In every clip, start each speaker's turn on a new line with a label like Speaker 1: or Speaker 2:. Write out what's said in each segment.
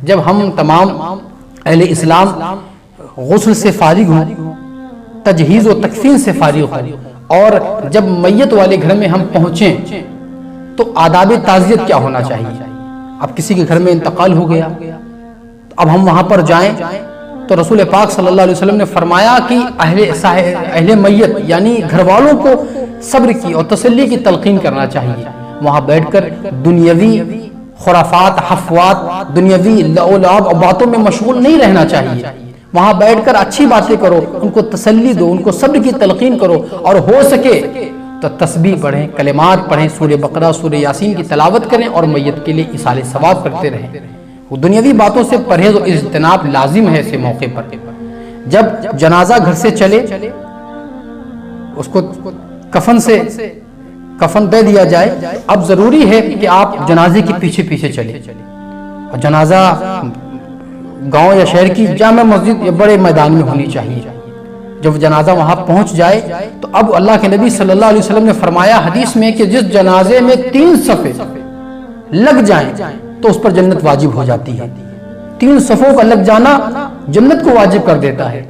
Speaker 1: جب ہم تمام اہل اسلام غسل سے فارغ ہوں، تجہیز و تکفین سے فارغ ہوں، اور جب میت والے گھر میں ہم پہنچیں تو آداب تعزیت کیا ہونا چاہیے؟ اب کسی کے گھر میں انتقال ہو گیا، اب ہم وہاں پر جائیں تو رسول پاک صلی اللہ علیہ وسلم نے فرمایا کہ اہل میت یعنی گھر والوں کو صبر کی اور تسلی کی تلقین کرنا چاہیے۔ وہاں بیٹھ کر دنیاوی خرافات، حفوات، دنیاوی لعب اور باتوں میں مشغول نہیں رہنا چاہیے۔ وہاں بیٹھ کر اچھی باتیں کرو، ان کو تسلی دو، ان کو صبر کی تلقین کرو، اور ہو سکے تو تسبیح پڑھیں، کلمات پڑھیں، سورہ بقرہ، سورہ یاسین کی تلاوت کریں اور میت کے لیے ایصال ثواب کرتے رہیں۔ وہ دنیاوی باتوں سے پرہیز و اجتناب لازم ہے ایسے موقع پر۔ جب جنازہ گھر سے چلے اس کو کفن دے دیا جائے، اب ضروری ہے کہ آپ جنازے کے پیچھے پیچھے چلیں، اور جنازہ گاؤں یا شہر کی جامع مسجد یا بڑے میدان میں ہونی چاہیے۔ جب جنازہ وہاں پہنچ جائے تو اب اللہ کے نبی صلی اللہ علیہ وسلم نے فرمایا حدیث میں کہ جس جنازے میں 3 صفیں لگ جائیں تو اس پر جنت واجب ہو جاتی ہے۔ 3 صفوں کا لگ جانا جنت کو واجب کر دیتا ہے۔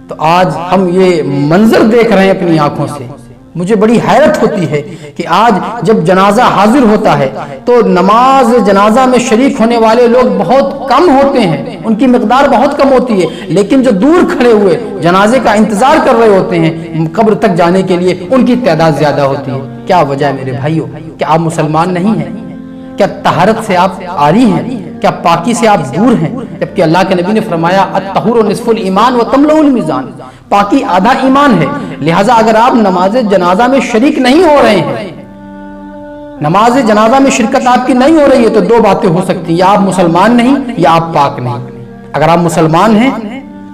Speaker 1: تو آج ہم یہ منظر دیکھ رہے ہیں اپنی آنکھوں سے، مجھے بڑی حیرت ہوتی ہے کہ آج جب جنازہ حاضر ہوتا ہے تو نماز جنازہ میں شریک ہونے والے لوگ بہت کم ہوتے ہیں، ان کی مقدار بہت کم ہوتی ہے، لیکن جو دور کھڑے ہوئے جنازے کا انتظار کر رہے ہوتے ہیں قبر تک جانے کے لیے، ان کی تعداد زیادہ ہوتی ہے۔ کیا وجہ ہے میرے بھائیوں؟ کیا آپ مسلمان نہیں ہیں؟ کیا طہارت سے آپ عاری ہیں؟ کیا پاکی سے آپ دور ہیں؟ جبکہ اللہ کے نبی نے فرمایا الطہور نصف الایمان وتملأ المیزان، پاکی آدھا ایمان ہے۔ لہٰذا اگر آپ نماز جنازہ میں شریک نہیں ہو رہے ہیں، نماز جنازہ میں شرکت آپ کی نہیں ہو رہی ہے، تو 2 باتیں ہو سکتی ہیں، یا آپ مسلمان نہیں یا آپ پاک نہیں۔ اگر آپ مسلمان ہیں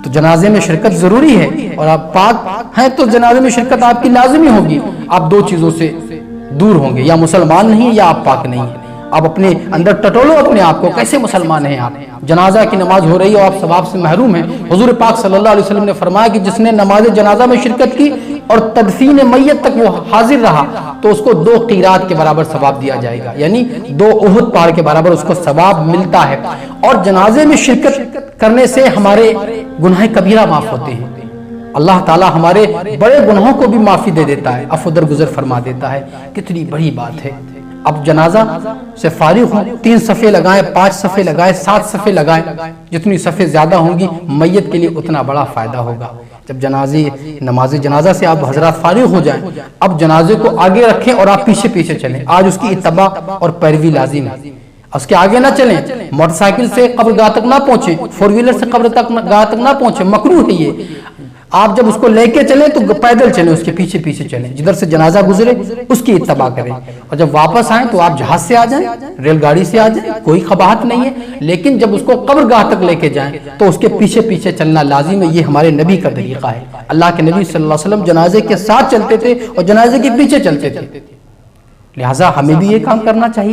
Speaker 1: تو جنازے میں شرکت ضروری ہے، اور آپ پاک ہیں تو جنازے میں شرکت آپ کی لازمی ہوگی۔ آپ 2 چیزوں سے دور ہوں گے، یا مسلمان نہیں یا آپ پاک نہیں ہیں۔ آپ اپنے اندر ٹٹولو اپنے آپ کو، کیسے مسلمان ہیں آپ؟ جنازہ کی نماز ہو رہی ہے اور آپ ثواب سے محروم ہیں۔ حضور پاک صلی اللہ علیہ وسلم نے فرمایا کہ جس نے نماز جنازہ میں شرکت کی اور تدفین میت تک وہ حاضر رہا تو اس کو 2 قیرات کے برابر ثواب دیا جائے گا، یعنی 2 احد پہاڑ کے برابر اس کو ثواب ملتا ہے۔ اور جنازے میں شرکت کرنے سے ہمارے گناہ کبیرہ معاف ہوتے ہیں، اللہ تعالی ہمارے بڑے گناہوں کو بھی معافی دے دیتا ہے، عفو درگزر فرما دیتا ہے۔ کتنی بڑی بات ہے۔ اب جنازہ سے فارغ ہوں، 3 صفیں لگائیں، 5 صفیں لگائیں، 7 صفیں لگائیں، جتنی صفیں زیادہ ہوں گی میت کے لیے اتنا بڑا فائدہ ہوگا۔ جب نماز جنازہ سے آپ حضرات فارغ ہو جائیں، اب جنازے کو آگے رکھیں اور آپ پیچھے پیچھے چلیں۔ آج اس کی اتباع اور پیروی لازم ہے، اس کے آگے نہ چلیں، موٹر سائیکل سے قبرگاہ تک نہ پہنچیں، 4 ویلر سے قبرگاہ تک نہ پہنچیں، مکروہ ہے یہ۔ آپ جب اس کو لے کے چلیں تو پیدل چلیں، اس کے پیچھے پیچھے چلیں، جدھر سے جنازہ گزرے اس کی اتباع کریں۔ اور جب واپس آئیں تو آپ جہاز سے آ جائیں، ریل گاڑی سے آ جائیں، کوئی قباحت نہیں ہے، لیکن جب اس کو قبرگاہ تک لے کے جائیں تو اس کے پیچھے پیچھے چلنا لازم ہے۔ یہ ہمارے نبی کا طریقہ ہے۔ اللہ کے نبی صلی اللہ علیہ وسلم جنازے کے ساتھ چلتے تھے اور جنازے کے پیچھے چلتے تھے، لہٰذا ہمیں بھی یہ کام کرنا چاہیے۔